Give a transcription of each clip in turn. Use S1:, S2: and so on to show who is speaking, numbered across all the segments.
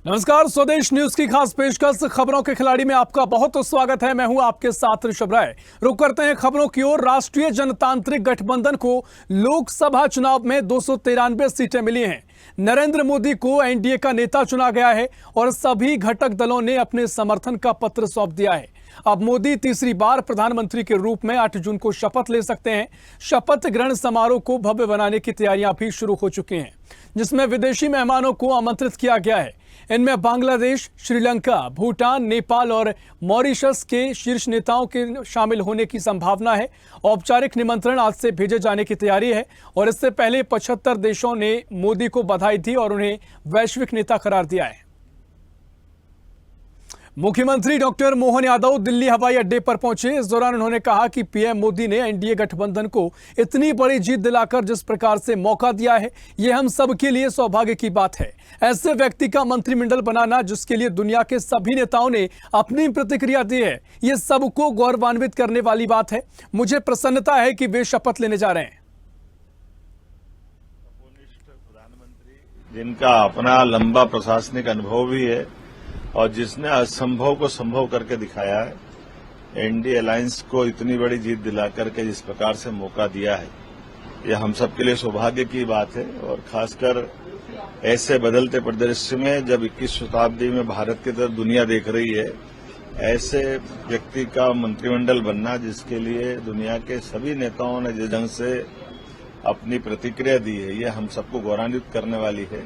S1: नमस्कार, स्वदेश न्यूज की खास पेशकश खबरों के खिलाड़ी में आपका बहुत स्वागत है। मैं हूं आपके साथ ऋषभ राय। रुक करते हैं खबरों की ओर। राष्ट्रीय जनतांत्रिक गठबंधन को लोकसभा चुनाव में 293 सीटें मिली हैं। नरेंद्र मोदी को एनडीए का नेता चुना गया है और सभी घटक दलों ने अपने समर्थन का पत्र सौंप दिया है। अब मोदी तीसरी बार प्रधानमंत्री के रूप में 8 जून को शपथ ले सकते हैं। शपथ ग्रहण समारोह को भव्य बनाने की तैयारियां भी शुरू हो चुकी हैं, जिसमें विदेशी मेहमानों को आमंत्रित किया गया है। इनमें बांग्लादेश, श्रीलंका, भूटान, नेपाल और मॉरिशस के शीर्ष नेताओं के शामिल होने की संभावना है। औपचारिक निमंत्रण आज से भेजे जाने की तैयारी है और इससे पहले 75 देशों ने मोदी को बधाई दी और उन्हें वैश्विक नेता करार दिया है। मुख्यमंत्री डॉक्टर मोहन यादव दिल्ली हवाई अड्डे पर पहुंचे। इस दौरान उन्होंने कहा कि पीएम मोदी ने एनडीए गठबंधन को इतनी बड़ी जीत दिलाकर जिस प्रकार से मौका दिया है, यह हम सब के लिए सौभाग्य की बात है। ऐसे व्यक्ति का मंत्रिमंडल बनाना जिसके लिए दुनिया के सभी नेताओं ने अपनी प्रतिक्रिया दी है, यह सबको गौरवान्वित करने वाली बात है। मुझे प्रसन्नता है कि वे शपथ लेने जा रहे हैं।
S2: जिनका अपना लंबा प्रशासनिक अनुभव भी है और जिसने असंभव को संभव करके दिखाया है, एनडीए अलायंस को इतनी बड़ी जीत दिला करके जिस प्रकार से मौका दिया है, यह हम सबके लिए सौभाग्य की बात है। और खासकर ऐसे बदलते परिदृश्य में जब 21वीं शताब्दी में भारत की तरफ दुनिया देख रही है, ऐसे व्यक्ति का मंत्रिमंडल बनना जिसके लिए दुनिया के सभी नेताओं ने जिस ढंग से अपनी प्रतिक्रिया दी है, यह हम सबको गौरवान्वित करने वाली है।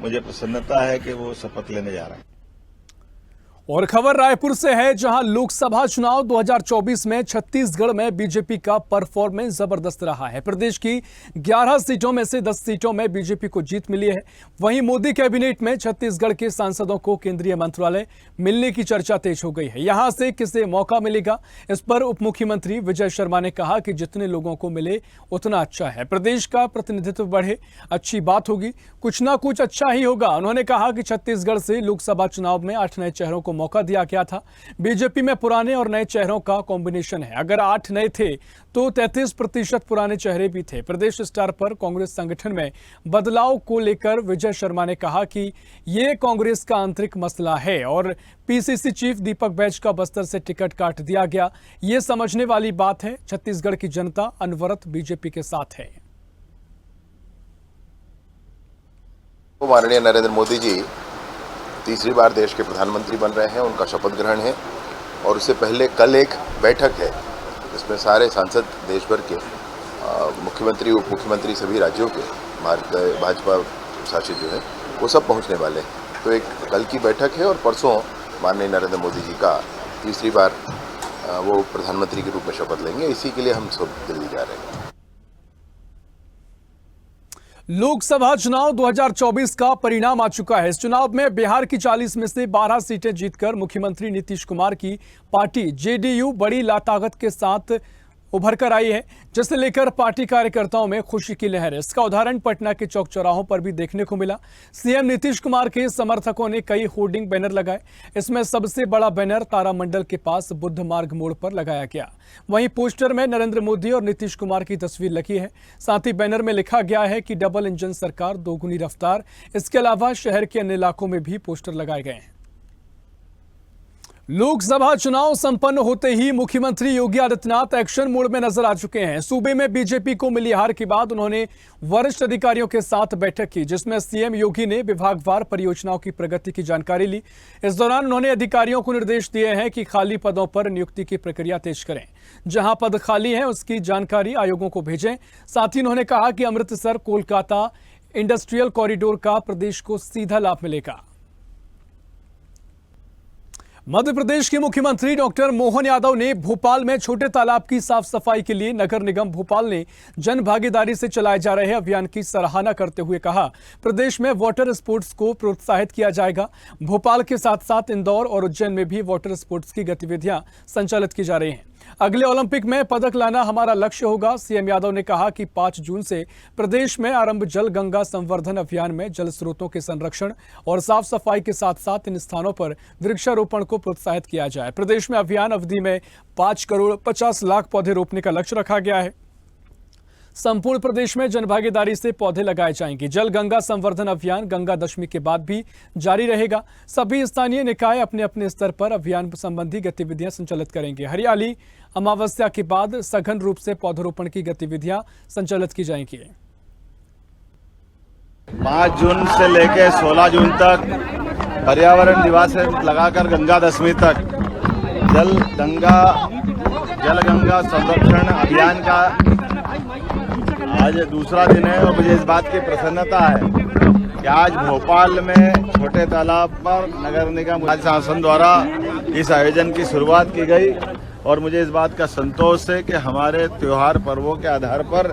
S2: मुझे प्रसन्नता है कि वो शपथ लेने जा रहा है।
S1: और खबर रायपुर से है, जहां लोकसभा चुनाव 2024 में छत्तीसगढ़ में बीजेपी का परफॉर्मेंस जबरदस्त रहा है। प्रदेश की 11 सीटों में से 10 सीटों में बीजेपी को जीत मिली है। वहीं मोदी कैबिनेट में छत्तीसगढ़ के सांसदों को केंद्रीय मंत्रालय मिलने की चर्चा तेज हो गई है। यहां से किसे मौका मिलेगा, इस पर उप मुख्यमंत्री विजय शर्मा ने कहा कि जितने लोगों को मिले उतना अच्छा है। प्रदेश का प्रतिनिधित्व बढ़े, अच्छी बात होगी, कुछ ना कुछ अच्छा ही होगा। उन्होंने कहा कि छत्तीसगढ़ से लोकसभा चुनाव में 8 नए चेहरों को मौका दिया गया था। बीजेपी में पुराने और नए चेहरों का कॉम्बिनेशन है। अगर 8 नए थे तो 33% पुराने चेहरे भी थे। प्रदेश स्टार पर कांग्रेस संगठन में बदलाव को लेकर विजय शर्मा ने कहा कि यह कांग्रेस का आंतरिक मसला है और पीसीसी चीफ दीपक बैज का बस्तर से टिकट काट दिया गया। यह समझने वाली बात है। छत्तीसगढ़ की जनता अनवरत बीजेपी के साथ है।
S3: माननीय नरेंद्र मोदी जी तीसरी बार देश के प्रधानमंत्री बन रहे हैं। उनका शपथ ग्रहण है और उससे पहले कल एक बैठक है जिसमें सारे सांसद देश भर के मुख्यमंत्री, उप मुख्यमंत्री सभी राज्यों के भाजपा शासित जो है वो सब पहुंचने वाले हैं। तो एक कल की बैठक है और परसों माननीय नरेंद्र मोदी जी का तीसरी बार वो प्रधानमंत्री के रूप में शपथ लेंगे। इसी के लिए हम सब दिल्ली जा रहे हैं।
S1: लोकसभा चुनाव 2024 का परिणाम आ चुका है। इस चुनाव में बिहार की 40 में से 12 सीटें जीतकर मुख्यमंत्री नीतीश कुमार की पार्टी जेडीयू बड़ी लाताकत के साथ उभर कर आई है, जिसे लेकर पार्टी कार्यकर्ताओं में खुशी की लहर है। इसका उदाहरण पटना के चौक चौराहों पर भी देखने को मिला। सीएम नीतीश कुमार के समर्थकों ने कई होर्डिंग बैनर लगाए। इसमें सबसे बड़ा बैनर तारामंडल के पास बुद्ध मार्ग मोड़ पर लगाया गया। वहीं पोस्टर में नरेंद्र मोदी और नीतीश कुमार की तस्वीर लगी है। साथ ही बैनर में लिखा गया है कि डबल इंजन सरकार, दोगुनी रफ्तार। इसके अलावा शहर के अन्य इलाकों में भी पोस्टर लगाए गए हैं। लोकसभा चुनाव संपन्न होते ही मुख्यमंत्री योगी आदित्यनाथ एक्शन मोड में नजर आ चुके हैं। सूबे में बीजेपी को मिली हार के बाद उन्होंने वरिष्ठ अधिकारियों के साथ बैठक की, जिसमें सीएम योगी ने विभागवार परियोजनाओं की प्रगति की जानकारी ली। इस दौरान उन्होंने अधिकारियों को निर्देश दिए हैं कि खाली पदों पर नियुक्ति की प्रक्रिया तेज करें। जहां पद खाली है उसकी जानकारी आयोगों को भेजें। साथ ही उन्होंने कहा कि अमृतसर कोलकाता इंडस्ट्रियल कॉरिडोर का प्रदेश को सीधा लाभ मिलेगा। मध्य प्रदेश के मुख्यमंत्री डॉक्टर मोहन यादव ने भोपाल में छोटे तालाब की साफ सफाई के लिए नगर निगम भोपाल ने जन भागीदारी से चलाए जा रहे अभियान की सराहना करते हुए कहा, प्रदेश में वाटर स्पोर्ट्स को प्रोत्साहित किया जाएगा। भोपाल के साथ साथ इंदौर और उज्जैन में भी वाटर स्पोर्ट्स की गतिविधियां संचालित की जा रही हैं। अगले ओलंपिक में पदक लाना हमारा लक्ष्य होगा। सीएम यादव ने कहा कि 5 जून से प्रदेश में आरंभ जल गंगा संवर्धन अभियान में जल स्रोतों के संरक्षण और साफ सफाई के साथ साथ इन स्थानों पर वृक्षारोपण को प्रोत्साहित किया जाए। प्रदेश में अभियान अवधि में 5 करोड़ 50 लाख पौधे रोपने का लक्ष्य रखा गया है। संपूर्ण प्रदेश में जनभागीदारी से पौधे लगाए जाएंगे। जल गंगा संवर्धन अभियान गंगा दशमी के बाद भी जारी रहेगा। सभी स्थानीय निकाय अपने अपने स्तर पर अभियान संबंधी गतिविधियां संचालित करेंगे। हरियाली अमावस्या के बाद सघन रूप से पौधरोपण की गतिविधियां संचालित की जाएंगी।
S2: 5 जून से लेकर 16 जून तक पर्यावरण दिवस से लगाकर गंगा दशमी तक जल गंगा संरक्षण अभियान का आज दूसरा दिन है। और मुझे इस बात की प्रसन्नता है कि आज भोपाल में छोटे तालाब पर नगर निगम शासन द्वारा इस आयोजन की शुरुआत की गई। और मुझे इस बात का संतोष है कि हमारे त्योहार पर्वों के आधार पर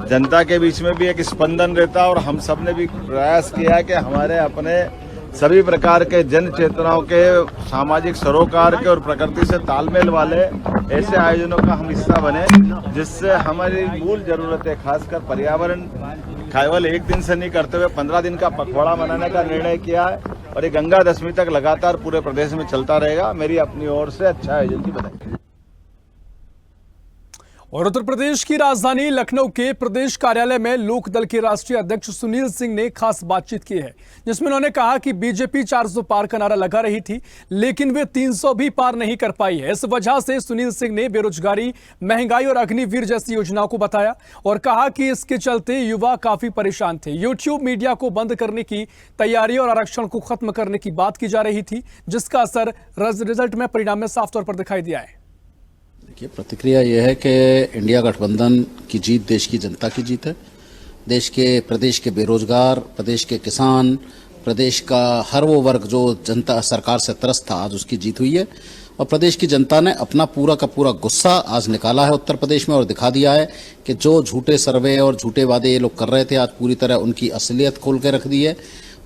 S2: जनता के बीच में भी एक स्पंदन रहता है। और हम सब ने भी प्रयास किया है कि हमारे अपने सभी प्रकार के जन चेतनाओं के, सामाजिक सरोकार के और प्रकृति से तालमेल वाले ऐसे आयोजनों का हम हिस्सा बने, जिससे हमारी मूल जरूरतें खासकर पर्यावरण केवल एक दिन से नहीं करते हुए 15 दिन का पखवाड़ा मनाने का निर्णय किया है। और ये गंगा दशमी तक लगातार पूरे प्रदेश में चलता रहेगा। मेरी अपनी ओर से अच्छा आयोजन की बधाई।
S1: और उत्तर प्रदेश की राजधानी लखनऊ के प्रदेश कार्यालय में लोकदल के राष्ट्रीय अध्यक्ष सुनील सिंह ने खास बातचीत की है, जिसमें उन्होंने कहा कि बीजेपी 400 पार का नारा लगा रही थी, लेकिन वे 300 भी पार नहीं कर पाई है। इस वजह से सुनील सिंह ने बेरोजगारी, महंगाई और अग्निवीर जैसी योजनाओं को बताया और कहा कि इसके चलते युवा काफी परेशान थे। यूट्यूब मीडिया को बंद करने की तैयारी और आरक्षण को खत्म करने की बात की जा रही थी, जिसका असर रिजल्ट में, परिणाम में साफ तौर पर दिखाई दिया है।
S4: देखिए, प्रतिक्रिया यह है कि इंडिया गठबंधन की जीत देश की जनता की जीत है। प्रदेश के बेरोजगार, प्रदेश के किसान, प्रदेश का हर वो वर्ग जो जनता सरकार से त्रस्त था, आज उसकी जीत हुई है। और प्रदेश की जनता ने अपना पूरा का पूरा गुस्सा आज निकाला है उत्तर प्रदेश में और दिखा दिया है कि जो झूठे सर्वे और झूठे वादे ये लोग कर रहे थे, आज पूरी तरह उनकी असलियत खोल के रख दी है।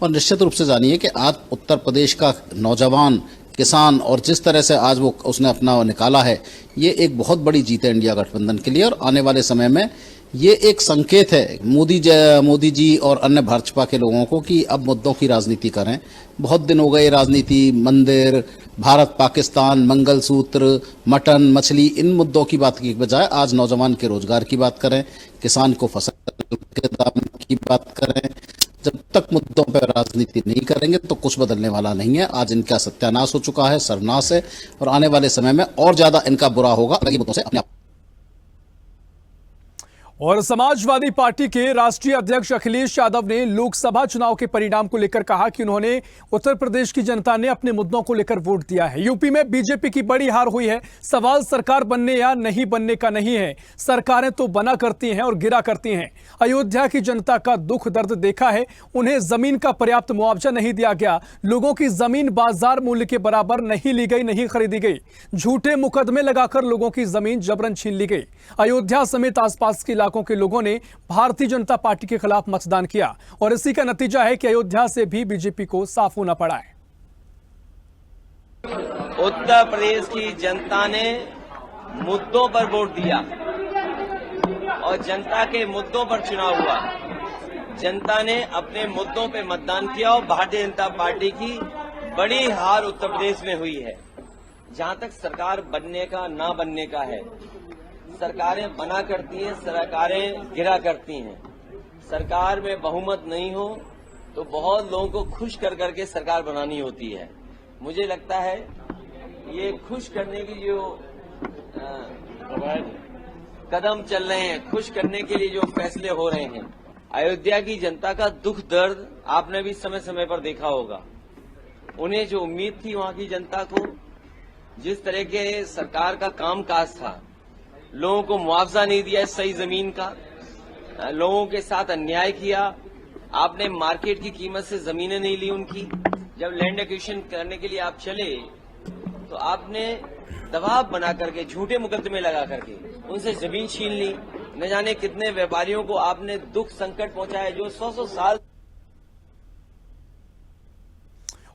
S4: और निश्चित रूप से जानिए कि आज उत्तर प्रदेश का नौजवान, किसान और जिस तरह से आज वो उसने अपना निकाला है, ये एक बहुत बड़ी जीत है इंडिया गठबंधन के लिए। और आने वाले समय में ये एक संकेत है मोदी जी और अन्य भाजपा के लोगों को कि अब मुद्दों की राजनीति करें। बहुत दिन हो गए राजनीति मंदिर, भारत पाकिस्तान, मंगलसूत्र, मटन, मछली, इन मुद्दों की बात की बजाय आज नौजवान के रोजगार की बात करें, किसान को फसल के दाम की बात करें। जब तक मुद्दों पर राजनीति नहीं करेंगे तो कुछ बदलने वाला नहीं है। आज इनका सत्यानाश हो चुका है, सर्वनाश है, और आने वाले समय में और ज्यादा इनका बुरा होगा अगर ये मुद्दों से अपने आप।
S1: और समाजवादी पार्टी के राष्ट्रीय अध्यक्ष अखिलेश यादव ने लोकसभा चुनाव के परिणाम को लेकर कहा कि उन्होंने उत्तर प्रदेश की जनता ने अपने मुद्दों को लेकर वोट दिया है। यूपी में बीजेपी की बड़ी हार हुई है। सवाल सरकार बनने या नहीं बनने का नहीं है, सरकारें तो बना करती हैं और गिरा करती हैं। अयोध्या की जनता का दुख दर्द देखा है, उन्हें जमीन का पर्याप्त मुआवजा नहीं दिया गया, लोगों की जमीन बाजार मूल्य के बराबर नहीं ली गई, नहीं खरीदी गई, झूठे मुकदमे लगाकर लोगों की जमीन जबरन छीन ली गई। अयोध्या समेत आसपास के के लोगों ने भारतीय जनता पार्टी के खिलाफ मतदान किया और इसी का नतीजा है कि अयोध्या से भी बीजेपी को साफ होना पड़ा है।
S5: उत्तर प्रदेश की जनता ने मुद्दों पर वोट दिया और जनता के मुद्दों पर चुनाव हुआ। जनता ने अपने मुद्दों पर मतदान किया और भारतीय जनता पार्टी की बड़ी हार उत्तर प्रदेश में हुई है। जहां तक सरकार बनने का ना बनने का है, सरकारें बना करती हैं, सरकारें गिरा करती हैं। सरकार में बहुमत नहीं हो तो बहुत लोगों को खुश कर करके सरकार बनानी होती है। मुझे लगता है ये खुश करने की जो कदम चल रहे हैं, खुश करने के लिए जो फैसले हो रहे हैं, अयोध्या की जनता का दुख दर्द आपने भी समय समय पर देखा होगा। उन्हें जो उम्मीद थी वहां की जनता को, जिस तरह के सरकार का कामकाज था, लोगों को मुआवजा नहीं दिया सही जमीन का, लोगों के साथ अन्याय किया, आपने मार्केट की कीमत से जमीनें नहीं ली उनकी। जब लैंड एक्विजिशन करने के लिए आप चले तो आपने दबाव बना करके, झूठे मुकदमे लगा करके उनसे जमीन छीन ली। न जाने कितने व्यापारियों को आपने दुख संकट पहुंचाया जो 100-100 साल।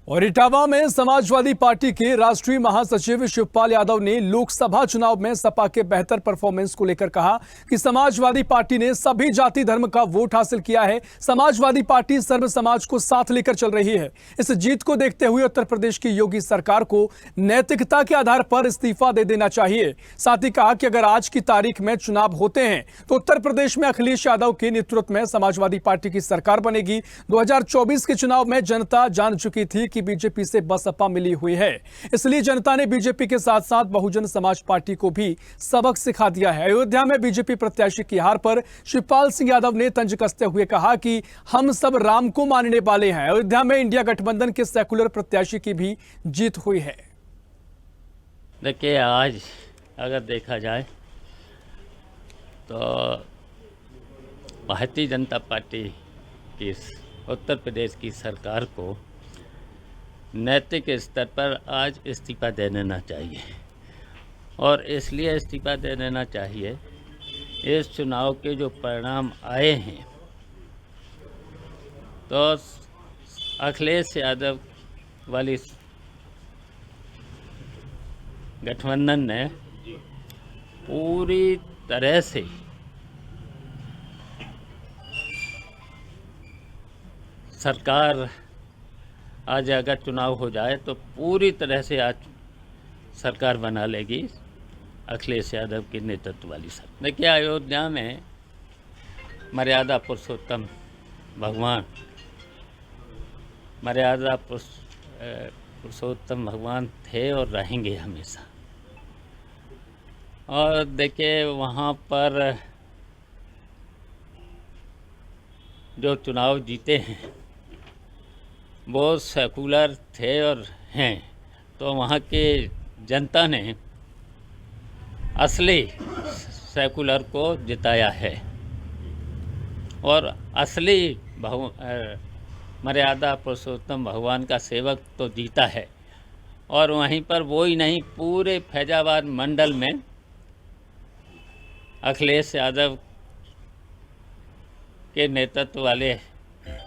S1: और इटावा में समाजवादी पार्टी के राष्ट्रीय महासचिव शिवपाल यादव ने लोकसभा चुनाव में सपा के बेहतर परफॉर्मेंस को लेकर कहा कि समाजवादी पार्टी ने सभी जाति धर्म का वोट हासिल किया है। समाजवादी पार्टी सर्व समाज को साथ लेकर चल रही है। इस जीत को देखते हुए उत्तर प्रदेश की योगी सरकार को नैतिकता के आधार पर इस्तीफा दे देना चाहिए। साथ ही कहा कि अगर आज की तारीख में चुनाव होते हैं तो उत्तर प्रदेश में अखिलेश यादव के नेतृत्व में समाजवादी पार्टी की सरकार बनेगी। 2024 के चुनाव में जनता जान चुकी थी कि बीजेपी से बसपा मिली हुई है, इसलिए जनता ने बीजेपी के साथ साथ बहुजन समाज पार्टी को भी सबक सिखा दिया है। अयोध्या में बीजेपी प्रत्याशी की हार पर शिवपाल सिंह यादव ने तंज कसते हुए कहा कि हम सब राम को मानने वाले हैं। अयोध्या में इंडिया गठबंधन के सेकुलर प्रत्याशी की भी जीत हुई है।
S6: देखिए, आज अगर देखा जाए तो भारतीय जनता पार्टी की उत्तर प्रदेश की सरकार को नैतिक स्तर पर आज इस्तीफा दे देना चाहिए, और इसलिए इस्तीफा दे देना चाहिए इस चुनाव के जो परिणाम आए हैं तो अखिलेश यादव वाली गठबंधन ने पूरी तरह से सरकार आज अगर चुनाव हो जाए तो पूरी तरह से आज सरकार बना लेगी अखिलेश यादव के नेतृत्व वाली सरकार। देखिए, अयोध्या में मर्यादा पुरुषोत्तम भगवान थे और रहेंगे हमेशा। और देखिए, वहाँ पर जो चुनाव जीते हैं वो सेकुलर थे और हैं, तो वहाँ के जनता ने असली सेकुलर को जिताया है और असली मर्यादा पुरुषोत्तम भगवान का सेवक तो जीता है। और वहीं पर वो ही नहीं, पूरे फैजाबाद मंडल में अखिलेश यादव के नेतृत्व वाले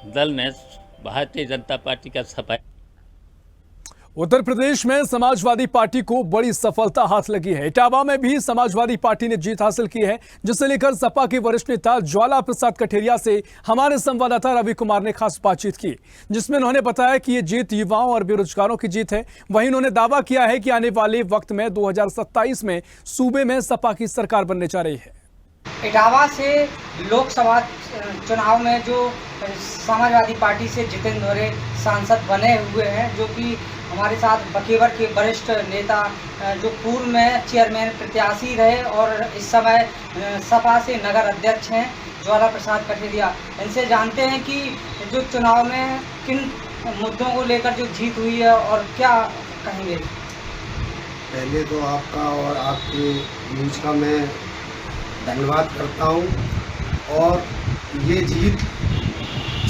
S6: दल ने भारतीय जनता पार्टी का सफाई।
S1: उत्तर प्रदेश में समाजवादी पार्टी को बड़ी सफलता हाथ लगी है। इटावा में भी समाजवादी पार्टी ने जीत हासिल की है, जिसे लेकर सपा के वरिष्ठ नेता ज्वाला प्रसाद कठेरिया से हमारे संवाददाता रवि कुमार ने खास बातचीत की, जिसमें उन्होंने बताया कि ये जीत युवाओं और बेरोजगारों की जीत है। वहीं उन्होंने दावा किया है कि आने वाले वक्त में 2027 में सूबे में सपा की सरकार बनने जा रही है।
S7: इटावा से लोकसभा चुनाव में जो समाजवादी पार्टी से जितेंद्र धोरे सांसद बने हुए हैं, जो कि हमारे साथ बकेवर के वरिष्ठ नेता जो पूर्व में चेयरमैन प्रत्याशी रहे और इस समय सपा से नगर अध्यक्ष हैं, ज्वाला प्रसाद कठेरिया। इनसे जानते हैं कि जो चुनाव में किन मुद्दों को लेकर जो जीत हुई है और क्या कहेंगे।
S8: पहले तो आपका और आपके न्यूज़ का मैं धन्यवाद करता हूं। और ये जीत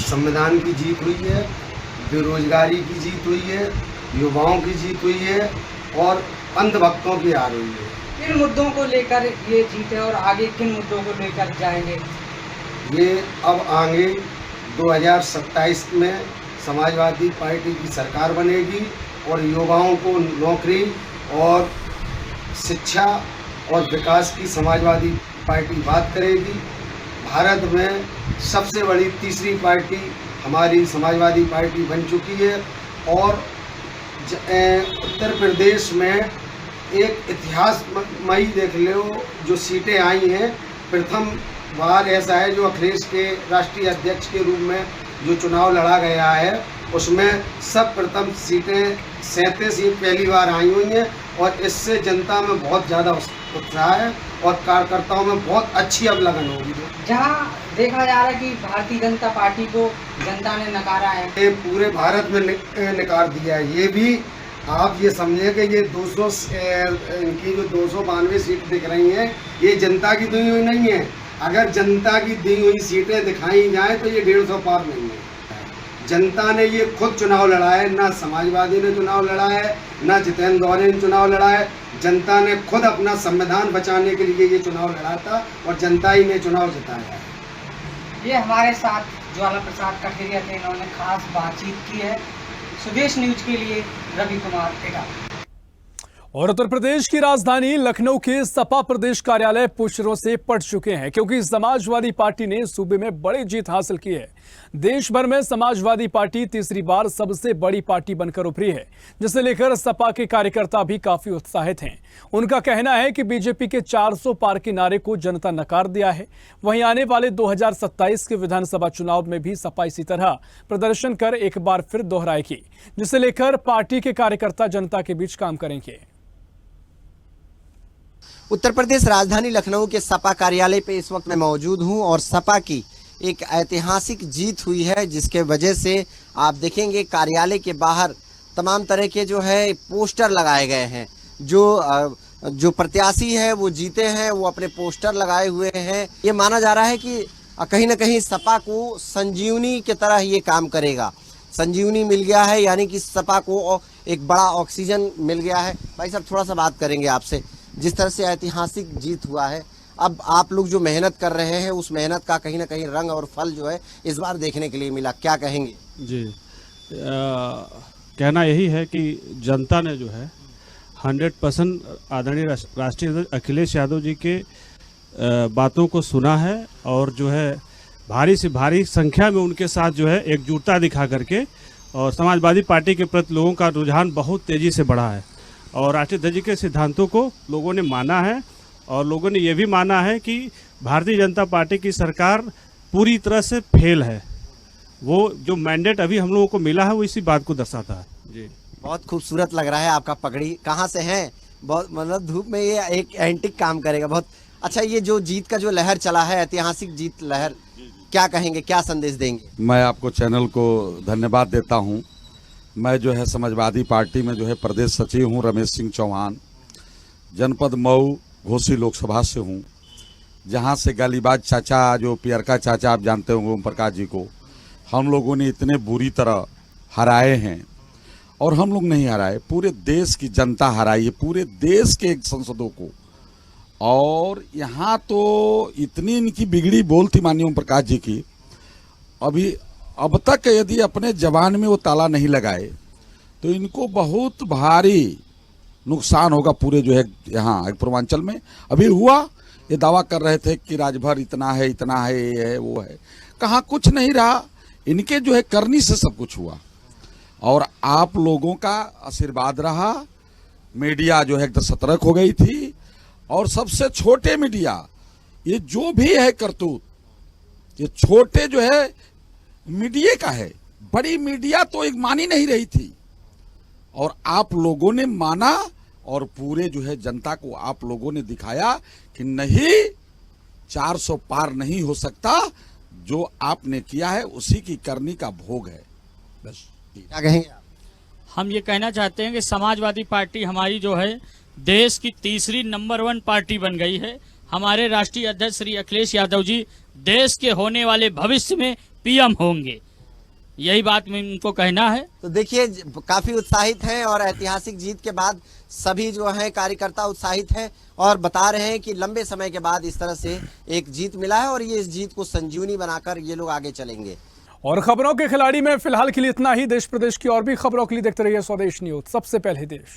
S8: संविधान की जीत हुई है, बेरोजगारी की जीत हुई है, युवाओं की जीत हुई है और अंधभक्तों की हार हुई है।
S7: किन मुद्दों को लेकर ये जीत है और आगे किन मुद्दों को लेकर जाएंगे?
S8: ये अब आगे 2027 में समाजवादी पार्टी की सरकार बनेगी और युवाओं को नौकरी और शिक्षा और विकास की समाजवादी पार्टी बात करेगी। भारत में सबसे बड़ी तीसरी पार्टी हमारी समाजवादी पार्टी बन चुकी है और उत्तर प्रदेश में एक इतिहासमयी देख लो जो सीटें आई हैं। प्रथम बार ऐसा है जो अखिलेश के राष्ट्रीय अध्यक्ष के रूप में जो चुनाव लड़ा गया है उसमें सब प्रथम सीटें 37 सीट पहली बार आई हुई हैं और इससे जनता में बहुत ज़्यादा उत्साह है और कार्यकर्ताओं में बहुत अच्छी अब लगन होगी।
S7: जहां देखा जा रहा है कि भारतीय जनता पार्टी को जनता ने नकारा है,
S8: ये पूरे भारत में नकार दिया है। ये भी आप ये समझे कि ये 200 इनकी जो 292 सीट दिख रही हैं ये जनता की दी हुई नहीं है। अगर जनता की दी हुई सीटें दिखाई जाए तो ये 150 पार नहीं है। जनता ने ये खुद चुनाव लड़ा है, ना समाजवादी ने चुनाव लड़ा है, ना जितेंद्र धोरे ने चुनाव लड़ा है। जनता ने खुद अपना संविधान बचाने के लिए ये चुनाव लड़ा था और जनता ही ने चुनाव जिताया है।
S7: ये हमारे साथ ज्वाला प्रसाद कठेरिया थे, इन्होंने खास बातचीत की है। स्वदेश न्यूज के लिए रवि कुमार एटा।
S1: और उत्तर प्रदेश की राजधानी लखनऊ के सपा प्रदेश कार्यालय पुष्टों से पट चुके हैं, क्योंकि समाजवादी पार्टी ने सूबे में बड़ी जीत हासिल की है। देश भर में समाजवादी पार्टी तीसरी बार सबसे बड़ी पार्टी बनकर उभरी है, जिसे लेकर सपा के कार्यकर्ता भी काफी उत्साहित हैं। उनका कहना है कि बीजेपी के 400 पार के नारे को जनता नकार दिया है। वहीं आने वाले 2027 के विधानसभा चुनाव में भी सपा इसी तरह प्रदर्शन कर एक बार फिर दोहराएगी, जिसे लेकर पार्टी के कार्यकर्ता जनता के बीच काम करेंगे।
S9: उत्तर प्रदेश राजधानी लखनऊ के सपा कार्यालय पे इस वक्त मैं मौजूद हूं और सपा की एक ऐतिहासिक जीत हुई है, जिसके वजह से आप देखेंगे कार्यालय के बाहर तमाम तरह के जो है पोस्टर लगाए गए हैं। जो प्रत्याशी है वो जीते हैं, वो अपने पोस्टर लगाए हुए हैं। ये माना जा रहा है कि कहीं ना कहीं सपा को संजीवनी की तरह ये काम करेगा। संजीवनी मिल गया है, यानी कि सपा को एक बड़ा ऑक्सीजन मिल गया है। भाई साहब, थोड़ा सा बात करेंगे आपसे। जिस तरह से ऐतिहासिक जीत हुआ है, अब आप लोग जो मेहनत कर रहे हैं उस मेहनत का कहीं ना कहीं रंग और फल जो है इस बार देखने के लिए मिला, क्या कहेंगे?
S10: जी, कहना यही है कि जनता ने जो है 100% आदरणीय राष्ट्रीय अध्यक्ष अखिलेश यादव जी के बातों को सुना है और जो है भारी से भारी संख्या में उनके साथ जो है एकजुटता दिखा करके, और समाजवादी पार्टी के प्रति लोगों का रुझान बहुत तेज़ी से बढ़ा है और राष्ट्रीय अध्यक्ष के सिद्धांतों को लोगों ने माना है। और लोगों ने यह भी माना है कि भारतीय जनता पार्टी की सरकार पूरी तरह से फेल है। वो जो मैंडेट अभी हम लोगों को मिला है वो इसी बात को दर्शाता है। जी,
S9: बहुत खूबसूरत लग रहा है आपका पगड़ी। कहाँ से है? बहुत मतलब धूप में ये एक एंटिक काम करेगा बहुत अच्छा। ये जो जीत का जो लहर चला है, ऐतिहासिक जीत लहर, क्या कहेंगे, क्या संदेश देंगे?
S11: मैं आपको चैनल को धन्यवाद देता हूँ। मैं जो है समाजवादी पार्टी में जो है प्रदेश सचिव हूँ, रमेश सिंह चौहान, जनपद मऊ घोसी लोकसभा से हूँ, जहाँ से गालीबाज चाचा, जो पियरका चाचा आप जानते होंगे ओम प्रकाश जी को, हम लोगों ने इतने बुरी तरह हराए हैं। और हम लोग नहीं हराए, पूरे देश की जनता हराई है, पूरे देश के सांसदों को। और यहाँ तो इतनी इनकी बिगड़ी बोल थी माननीय ओम प्रकाश जी की, अब तक यदि अपने जवान में वो ताला नहीं लगाए तो इनको बहुत भारी नुकसान होगा पूरे जो है यहाँ पूर्वांचल में। अभी हुआ, ये दावा कर रहे थे कि राजभर इतना है, ये है, वो है। कहाँ कुछ नहीं रहा, इनके जो है करनी से सब कुछ हुआ। और आप लोगों का आशीर्वाद रहा, मीडिया जो है एकदम सतर्क हो गई थी। और सबसे छोटे मीडिया, ये जो भी है करतूत, ये छोटे जो है मीडिया का है। बड़ी मीडिया तो एक मानी नहीं रही थी और आप लोगों ने माना और पूरे जो है जनता को आप लोगों ने दिखाया कि नहीं, 400 पार नहीं हो सकता। जो आपने किया है उसी की करनी का भोग है। बस
S9: क्या कहेंगे आप?
S12: हम ये कहना चाहते हैं कि समाजवादी पार्टी हमारी जो है देश की तीसरी नंबर 1 पार्टी बन गई है। हमारे राष्ट्रीय अध्यक्ष श्री अखिलेश यादव जी देश के होने वाले भविष्य में पीएम होंगे, यही बात में उनको कहना है।
S9: तो देखिए, काफी उत्साहित हैं और ऐतिहासिक जीत के बाद सभी जो हैं कार्यकर्ता उत्साहित हैं और बता रहे हैं कि लंबे समय के बाद इस तरह से एक जीत मिला है और ये इस जीत को संजीवनी बनाकर ये लोग आगे चलेंगे।
S1: और खबरों के खिलाड़ी में फिलहाल के लिए इतना ही। देश प्रदेश की और भी खबरों के लिए देखते रहिए स्वदेश न्यूज, सबसे पहले देश।